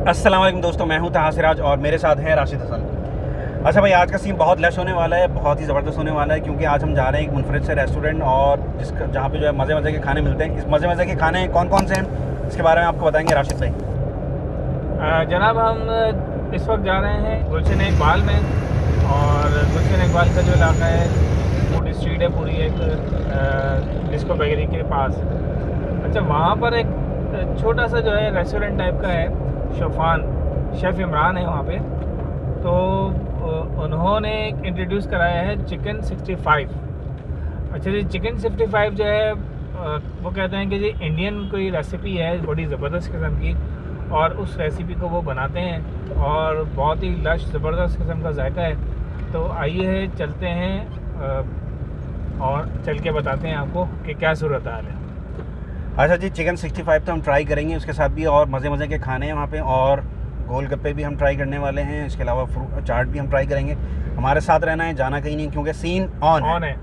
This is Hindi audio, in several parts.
अस्सलाम वालेकुम दोस्तों, मैं हूं तहा सिराज और मेरे साथ हैं राशिद हसन। अच्छा भाई, आज का सीन बहुत लश होने वाला है, बहुत ही ज़बरदस्त होने वाला है, क्योंकि आज हम जा रहे हैं एक मुनफरिद से रेस्टोरेंट और जहाँ पे जो है मज़े मज़े के खाने मिलते हैं। इस मज़े के खाने कौन कौन से हैं इसके बारे में आपको बताएंगे राशिद भाई। जनाब, हम इस वक्त जा रहे हैं गुलशन इकबाल में, और गुलशन इकबाल का जो इलाका है फूड स्ट्रीट है पूरी, एक डिस्को बेकरी के पास। अच्छा, वहाँ पर एक छोटा सा जो है रेस्टोरेंट टाइप का है, शोफान शेफ़ इमरान है वहाँ पे। तो उन्होंने इंट्रोड्यूस कराया है चिकन 65। अच्छा जी, चिकन 65 जो है वो कहते हैं कि जी इंडियन कोई रेसिपी है, बड़ी ज़बरदस्त किस्म की, और उस रेसिपी को वो बनाते हैं और बहुत ही लश ज़बरदस्त किस्म का जायका है। तो आइए चलते हैं और चल के बताते हैं आपको कि क्या सूरत हाल है। अच्छा जी, चिकन 65 तो हम ट्राई करेंगे, उसके साथ भी और मज़े के खाने हैं वहाँ पे, और गोलगप्पे भी हम ट्राई करने वाले हैं। इसके अलावा फ्रूट चाट भी हम ट्राई करेंगे। हमारे साथ रहना है, जाना कहीं नहीं, क्योंकि सीन ऑन है।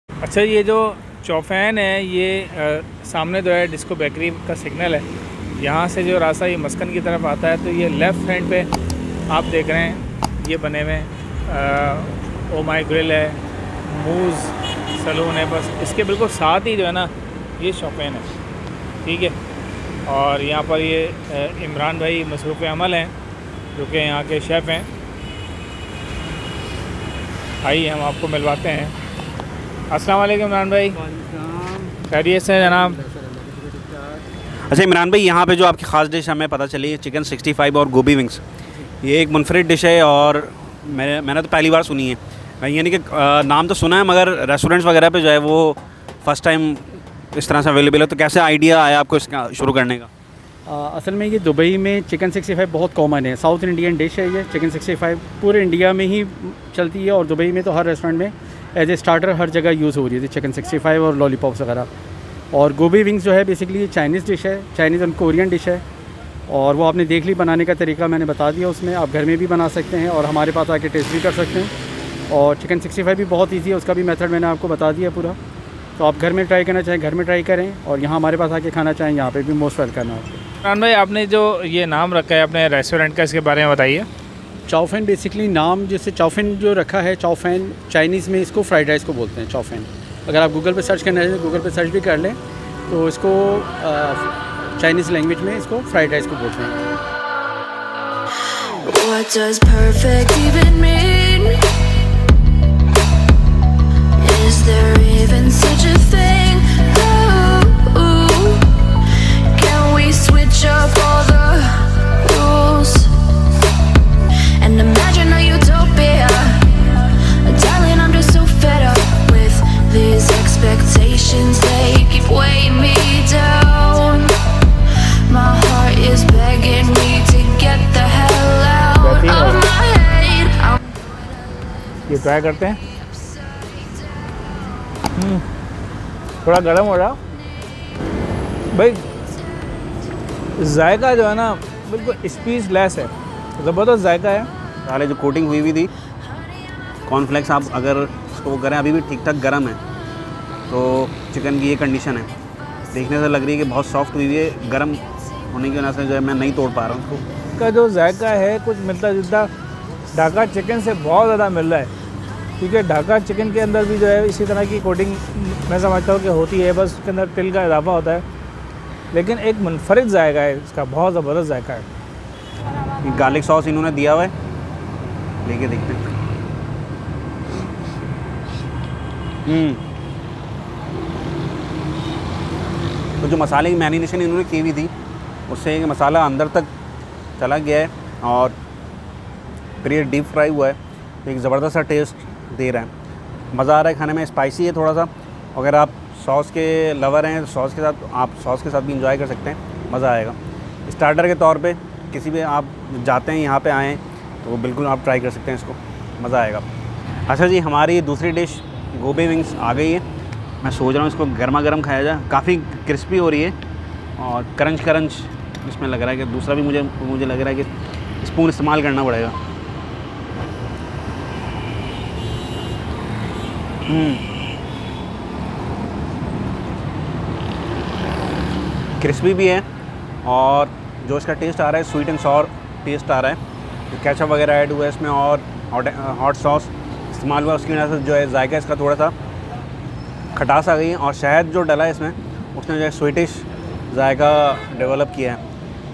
अच्छा, ये जो चौफैन है, ये सामने जो है डिस्को बेकरी का सिग्नल है। यहाँ से जो रास्ता ये मस्कन की तरफ आता है, तो ये लेफ़्ट हैंड पे आप देख रहे हैं ये बने हुए ओ माई ग्रिल है, मूज़ सलून है। बस इसके बिल्कुल साथ ही जो है ना ये शौफैन है, ठीक है। और यहाँ पर ये इमरान भाई मसरूफ़ अमल हैं, जो कि यहाँ के शेफ़ हैं। आइए हम आपको मिलवाते हैं। अस्सलाम वालेकुम इमरान भाई, खैरियत से जनाब। अच्छा इमरान भाई, यहाँ पे जो आपकी ख़ास डिश हमें पता चली है चिकन 65 और गोभी विंग्स, ये एक मुनफरिद डिश है और मैंने तो पहली बार सुनी है। यानी कि नाम तो सुना है, मगर रेस्टोरेंट्स वगैरह पे जो है वो फ़र्स्ट टाइम इस तरह से अवेलेबल है। तो कैसे आइडिया आया आपको इसका शुरू करने का? असल में ये दुबई में चिकन 65 बहुत कॉमन है, साउथ इंडियन डिश है ये। चिकन 65 पूरे इंडिया में ही चलती है, और दुबई में तो हर रेस्टोरेंट में एज ए स्टार्टर हर जगह यूज़ हो रही है चिकन 65 और लॉलीपॉप्स वगैरह। और गोभी विंग्स जो है बेसिकली चाइनीज़ डिश है, चाइनीज़ एंड कोरियन डिश है, और वो आपने देख ली बनाने का तरीका मैंने बता दिया उसमें। आप घर में भी बना सकते हैं और हमारे पास आके टेस्ट भी कर सकते हैं। और चिकन 65 भी बहुत ईजी है, उसका भी मेथड मैंने आपको बता दिया पूरा। तो आप घर में ट्राई करना चाहें घर में ट्राई करें, और यहाँ हमारे पास आके खाना चाहें यहाँ पे भी मोस्ट वेलकम है आपको। इमरान भाई, आपने जो ये नाम रखा है अपने रेस्टोरेंट का, इसके बारे में बताइए। चौफैन बेसिकली नाम जैसे चौफैन जो रखा है, चौफैन चाइनीज़ में इसको फ्राइड राइस को बोलते हैं चौफैन। अगर आप गूगल पे सर्च करना है, गूगल पे सर्च भी कर लें, तो इसको चाइनीज़ लैंग्वेज में इसको फ्राइड राइस को बोलते हैं। What does perfect even mean? Is there even such a thing? Ooh, can we switch up all the rules and imagine a utopia? Darling, I'm just so fed up with these expectations. They keep weighing me down. My heart is begging me to get the hell out of my head. ये ट्राई करते हैं। थोड़ा गर्म हो रहा भाई, जायका जो है ना बिल्कुल स्पीच लेस है, ज़बरदस्त जायका है। पहले जो कोटिंग हुई थी कॉर्नफ्लेक्स, आप अगर इसको करें अभी भी ठीक ठाक गर्म है, तो चिकन की ये कंडीशन है। देखने से लग रही है कि बहुत सॉफ्ट हुई है, गर्म होने की वजह से जो है मैं नहीं तोड़ पा रहा हूँ उसको। का जो जायका है कुछ मिलता जुलता ढाका चिकन से बहुत ज़्यादा मिल रहा है, क्योंकि ढाका चिकन के अंदर भी जो है इसी तरह की कोटिंग मैं समझता हूँ कि होती है, बस उसके अंदर तिल का इजाफा होता है, लेकिन एक मुनफरिद जायका है इसका, बहुत ज़बरदस्त जायका है। गार्लिक सॉस इन्होंने दिया हुआ है, लेके देखते हैं। तो जो मसाले की मैरिनेशन इन्होंने की हुई थी, उससे मसाला अंदर तक चला गया है और फिर ये डीप फ्राई हुआ है, तो एक ज़बरदस्त सा टेस्ट दे रहा है। मज़ा आ रहा है खाने में। स्पाइसी है थोड़ा सा, अगर आप सॉस के लवर हैं, सॉस के साथ आप सॉस के साथ भी इंजॉय कर सकते हैं, मज़ा आएगा। स्टार्टर के तौर पे किसी भी आप जाते हैं यहाँ पे आएँ तो बिल्कुल आप ट्राई कर सकते हैं इसको, मज़ा आएगा। अच्छा जी, हमारी दूसरी डिश गोभी विंग्स आ गई है। मैं सोच रहा हूँ इसको गर्मा गर्म खाया जाए, काफ़ी क्रिस्पी हो रही है और क्रंच क्रंच इसमें लग रहा है कि दूसरा भी मुझे लग रहा है कि स्पून इस्तेमाल करना पड़ेगा। क्रिस्पी भी है और जो इसका टेस्ट आ रहा है स्वीट एंड सॉर टेस्ट आ रहा है। जो केचप वगैरह ऐड हुआ है इसमें और हॉट सॉस इस्तेमाल हुआ, उसकी वजह से जो है जायका इसका थोड़ा सा खटास आ गई है और शहद जो डला है इसमें उसने जो है स्वीटिश जायका डेवलप किया है।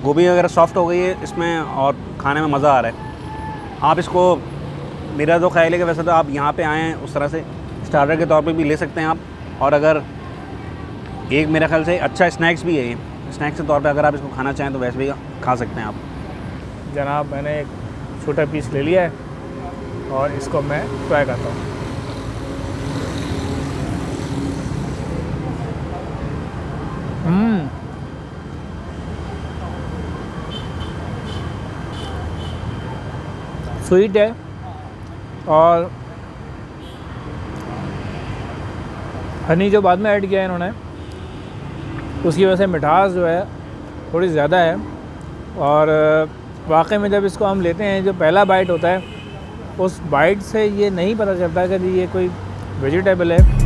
गोभी वगैरह सॉफ्ट हो गई है इसमें और खाने में मज़ा आ रहा है। आप इसको, मेरा तो ख्याल है कि वैसे तो आप यहाँ पे आएँ उस तरह से स्टार्टर के तौर पे भी ले सकते हैं आप, और अगर एक मेरे ख्याल से अच्छा स्नैक्स भी है, ये स्नैक्स के तौर पे अगर आप इसको खाना चाहें तो वैसे भी खा सकते हैं आप। जनाब मैंने एक छोटा पीस ले लिया है और इसको मैं ट्राई करता हूँ। स्वीट है और हनी जो बाद में ऐड किया है इन्होंने उसकी वजह से मिठास जो है थोड़ी ज़्यादा है। और वाकई में जब इसको हम लेते हैं, जो पहला बाइट होता है उस बाइट से ये नहीं पता चलता कि ये कोई वेजिटेबल है।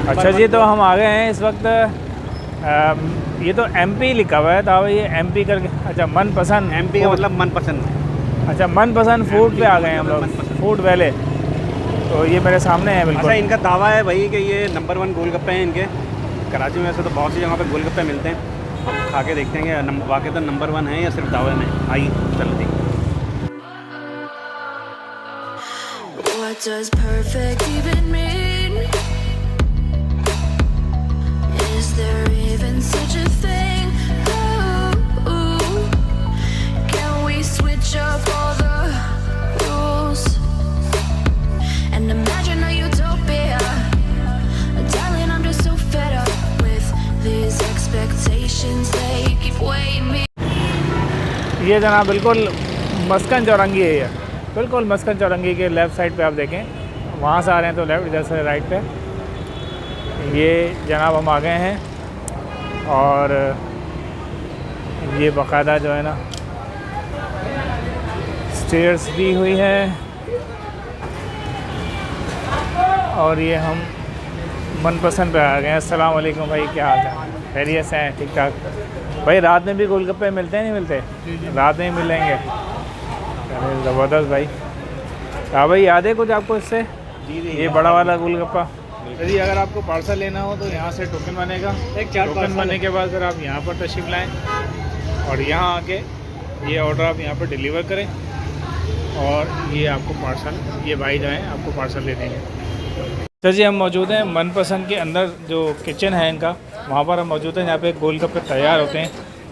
अच्छा जी, तो हम आ गए हैं इस वक्त। ये तो एमपी लिखा हुआ है था भाई, ये एमपी करके। अच्छा, मनपसंद एमपी का मतलब मनपसंद। अच्छा, मनपसंद फूड पे आ गए हैं हम लोग, फूड वैले। तो ये मेरे सामने है बिल्कुल। अच्छा, इनका दावा है भाई कि ये नंबर 1 गोलगप्पे हैं इनके। कराची में वैसे तो बहुत सी जगह पे गोलगप्पे मिलते हैं, हम खा के देखते हैं कि वाकई तो नंबर 1 है या सिर्फ दावे में। आइए चलते हैं। What does perfect even mean? Is there even such a thing? Ooh, can we switch up all the rules and imagine a utopia? Darling, I'm just so fed up with these expectations, they keep weighing me. ये जनाब बिल्कुल मस्कन चौरंगी है, ये बिल्कुल मस्कन चौरंगी के लेफ़्ट साइड पे आप देखें, वहाँ से आ रहे हैं तो लेफ़्ट, इधर से राइट पे। ये जनाब हम आ गए हैं और ये बाकायदा जो है ना स्टेयर्स दी हुई है और ये हम मनपसंद पे आ गए हैं। अस्सलाम वालेकुम भाई, क्या हाल है? खैरियत से हैं? ठीक ठाक भाई। रात में भी गोलगप्पे मिलते हैं, नहीं मिलते? रात में ही मिलेंगे। अरे ज़बरदस्त भाई। हाँ भाई, याद है कुछ आपको इससे? ये बड़ा वाला गोलगप्पा। यदि अगर आपको पार्सल लेना हो तो यहाँ से टोकन बनेगा। टोकन बनने के बाद फिर आप यहाँ पर तशरीफ़ लाएँ और यहाँ आके ये ऑर्डर आप यहाँ पर डिलीवर करें और ये आपको पार्सल, ये भाई जो हैं आपको पार्सल दे देंगे। तो जी, हम मौजूद हैं मनपसंद के अंदर, जो किचन है इनका, वहाँ पर हम मौजूद हैं। यहाँ पे गोलगप्पे तैयार होते हैं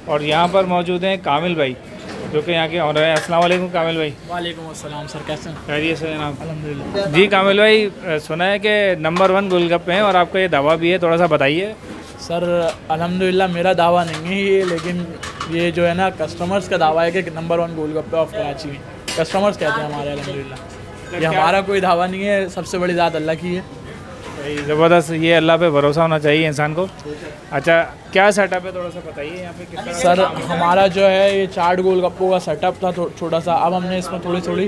और यहाँ पर मौजूद हैं कामिल भाई, जो कि यहाँ के ऑनर हैं। अस्सलाम वालेकुम कामिल भाई। वालेकुम अस्सलाम सर, कैसे हैं? खैरियत से जनाब? अल्हम्दुलिल्लाह। जी कामिल भाई, सुना है कि नंबर 1 गोलगप्पे हैं और आपका ये दावा भी है, थोड़ा सा बताइए। सर अल्हम्दुलिल्लाह मेरा दावा नहीं है ये, लेकिन ये जो है ना कस्टमर्स का दावा है कि नंबर 1 गोलगप्पे ऑफ कराची में। कस्टमर्स कहते हैं हमारे, अल्हम्दुलिल्लाह। ये हमारा कोई दावा नहीं है, सबसे बड़ी ज़ात अल्लाह की है। ज़बरदस्त, ये अल्लाह पे भरोसा होना चाहिए इंसान को। अच्छा, क्या सेटअप है, थोड़ा सा बताइए यहाँ पे किस तरह? सर हमारा जो है ये चाट गोलगप्पों का सेटअप था छोटा सा। अब हमने इसमें थोड़ी थोड़ी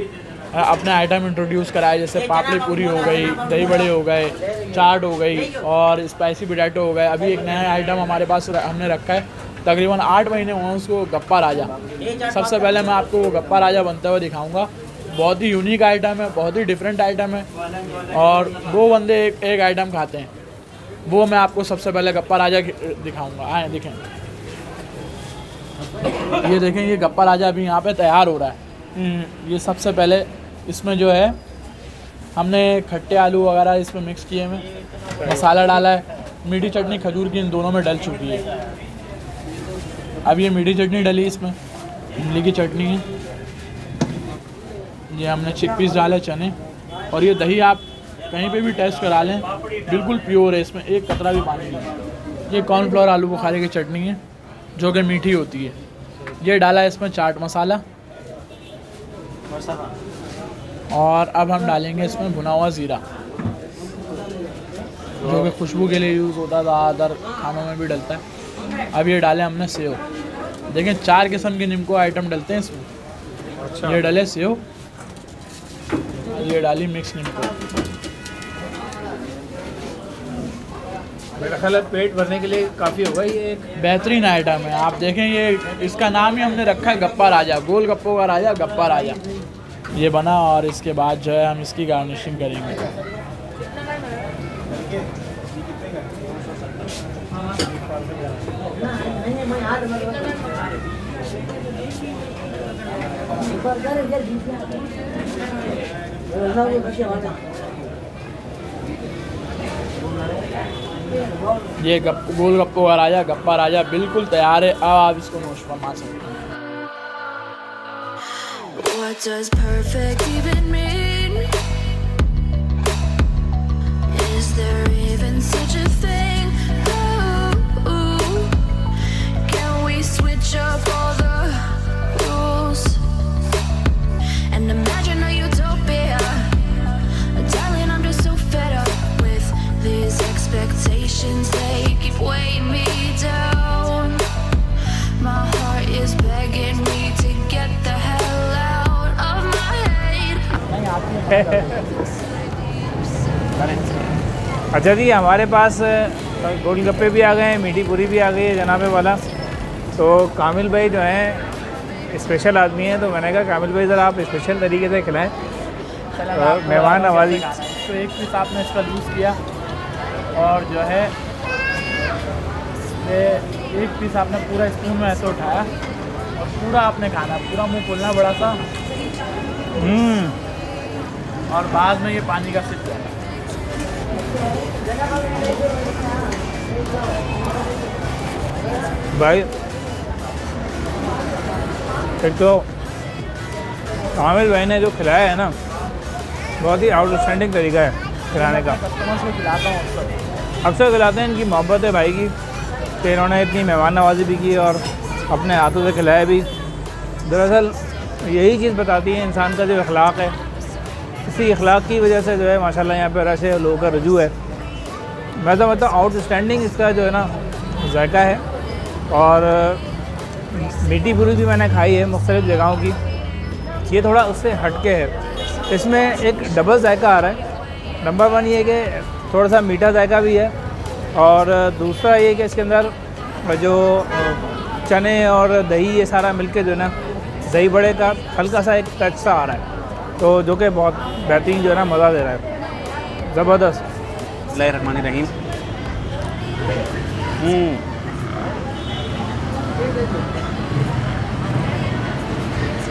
अपने आइटम इंट्रोड्यूस कराए, जैसे पापड़ी पूरी हो गई, दही बड़े हो गए, चाट हो गई और स्पाइसी पोटैटो हो गए। अभी एक नया आइटम हमारे पास हमने रखा है, तकरीबन 8 महीने हुए उसको, गप्पा राजा। सबसे पहले मैं आपको वो गप्पा राजा बनते हुए दिखाऊँगा। बहुत ही यूनिक आइटम है, बहुत ही डिफरेंट आइटम है और 2 बंदे एक आइटम खाते हैं। वो मैं आपको सबसे पहले गप्पा राजा दिखाऊंगा। आए देखें, ये देखें, ये गप्पा राजा अभी यहाँ पे तैयार हो रहा है। ये सबसे पहले इसमें जो है हमने खट्टे आलू वगैरह इसमें मिक्स किए हैं, मसाला डाला है, मीठी चटनी खजूर की इन दोनों में डल चुकी है। अब ये मीठी चटनी डली, इसमें इमली की चटनी है, ये हमने चिकपीस डाले चने, और ये दही आप कहीं पे भी टेस्ट करा लें बिल्कुल प्योर है, इसमें एक कतरा भी पानी नहीं है। ये कॉर्नफ्लोर आलू बुखारे की चटनी है जो कि मीठी होती है। ये डाला है इसमें चाट मसाला, और अब हम डालेंगे इसमें भुना हुआ ज़ीरा जो कि खुशबू के लिए यूज़ होता है, ज़्यादातर खानों में भी डलता है। अब ये डाले हमने सेव, देखें 4 किस्म के निम्को आइटम डलते हैं इसमें। अच्छा। ये डाले सेव, ये डाली मिक्स निम्को। मेरा ख्याल है पेट भरने के लिए काफ़ी होगा, ये एक बेहतरीन आइटम है। आप देखें ये इसका नाम ही हमने रखा है गप्पा राजा, गोल गप्पों का राजा गप्पा राजा। ये बना, और इसके बाद जो है हम इसकी गार्निशिंग करेंगे। ये गोल गप्पों का राजा गप्पा राजा बिल्कुल तैयार है। अब आप इसको नोश फरमा सकते हैं। What does perfect even mean? Is there even such a thing? Ooh, can we switch up all the rules and imagine a utopia? Darling, I'm just so fed up with these expectations. They keep weighing me down. My heart is begging me to get the hell out of my head. अच्छा जी, हमारे पास गोलगप्पे भी आ गए हैं, मीठी पूरी भी आ गई है जनाबे वाला। तो कामिल भाई जो हैं स्पेशल आदमी हैं, तो मैंने कहा कामिल भाई ज़रा आप स्पेशल तरीके से खिलाएं। मेहमान नवाजी। तो एक पीस आपने इसका यूज़ किया, और जो है ये एक पीस आपने पूरा स्पून में ऐसे उठाया और पूरा आपने खाना, पूरा मुंह खोलना बड़ा सा, और बाद में ये पानी का सिप लेना। भाई एक तो कामिल भाई ने जो खिलाया है ना, बहुत ही आउटस्टैंडिंग तरीका है खिलाने का। कस्टमर्स को खिलाता हूँ अक्सर खिलाते हैं, इनकी मोहब्बत है भाई की, कि इन्होंने इतनी मेहमान नवाजी भी की और अपने हाथों से खिलाया भी। दरअसल यही चीज़ बताती है इंसान का जो अखलाक है, इसी अखलाक की वजह से जो है माशाल्लाह यहाँ पे रश है, लोगों का रजू है। मैं तो मतलब आउटस्टैंडिंग इसका जो है ना जायका है। और मीठी पूरी भी मैंने खाई है मुख्तलिफ़ जगहों की, ये थोड़ा उससे हटके है। इसमें एक डबल जायका आ रहा है। नंबर 1 ये कि थोड़ा सा मीठा जायका भी है, और दूसरा ये कि इसके अंदर जो चने और दही ये सारा मिलके जो है ना, दही बड़े का हल्का सा एक टच सा आ रहा है, तो जो कि बहुत बेहतरीन जो है ना मज़ा दे रहा है, ज़बरदस्त। बिस्मिल्लाहिर्रहमानिर्रहीम।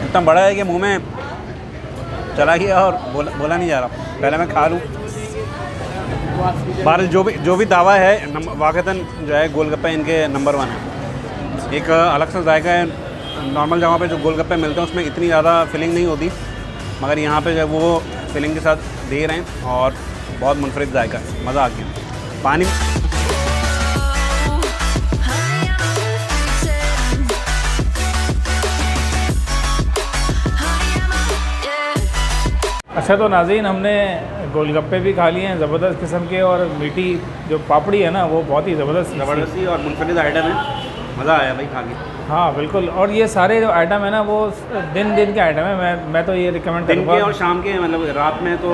इतना बड़ा है कि मुंह में चला गया और बोला नहीं जा रहा। पहले मैं खा लूँ। बार जो भी दावा है वाक़तन जो है गोलगप्पे इनके नंबर 1 है। एक अलग सा जायका है। नॉर्मल जगह पे जो गोलगप्पे मिलते हैं उसमें इतनी ज़्यादा फिलिंग नहीं होती, मगर यहाँ पे जो है वो फिलिंग के साथ दे रहे हैं, और बहुत मुनफरिद जायका है, मज़ा आ गया। पानी अच्छा, तो नाज़रीन हमने गोलगप्पे भी खा लिए हैं ज़बरदस्त किस्म के, और मीठी जो पापड़ी है ना वो बहुत ही ज़बरदस्ती और मुनफरिद आइटम है। मज़ा आया भाई खा के। हाँ बिल्कुल। और ये सारे जो आइटम है ना वो दिन के आइटम है। मैं तो ये रिकमेंड दिन करूँगा। के और शाम के, मतलब रात में तो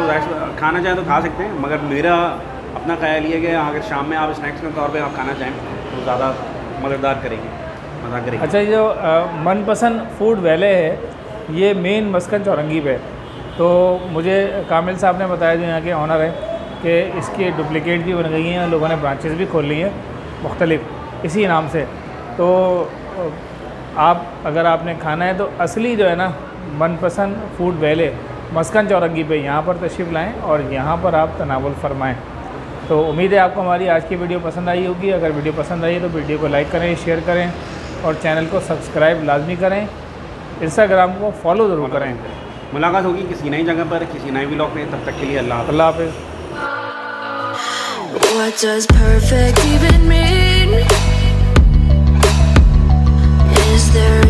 खाना चाहें तो खा सकते हैं, मगर मेरा अपना ख्याल ये है कि अगर शाम में आप स्नैक्स के तौर पे आप खाना चाहें तो ज़्यादा मज़ेदार करेंगे, मज़ा करेंगे। अच्छा, ये जो मनपसंद फूड वैले है ये मेन मस्कन चौरंगी पे, तो मुझे कामिल साहब ने बताया जो यहाँ के ऑनर हैं कि इसकी डुप्लिकेट भी बन गई हैं, लोगों ने ब्रांचेस भी खोल ली हैं मुख्तलिफ इसी नाम से। तो आप अगर आपने खाना है तो असली जो है ना मनपसंद फूड वैले मस्कन चौरंगी पे यहाँ पर तशरीफ़ लाएँ और यहाँ पर आप तनावुल फरमाएँ। तो उम्मीद है आपको हमारी आज की वीडियो पसंद आई होगी। अगर वीडियो पसंद आई है तो वीडियो को लाइक करें, शेयर करें और चैनल को सब्सक्राइब लाजमी करें। इंस्टाग्राम को फॉलो ज़रूर करें। मुलाकात होगी किसी नई जगह पर, किसी नए व्लॉग में। तब तक के लिए अल्लाह हाफ़िज़। What does perfect even mean? Is there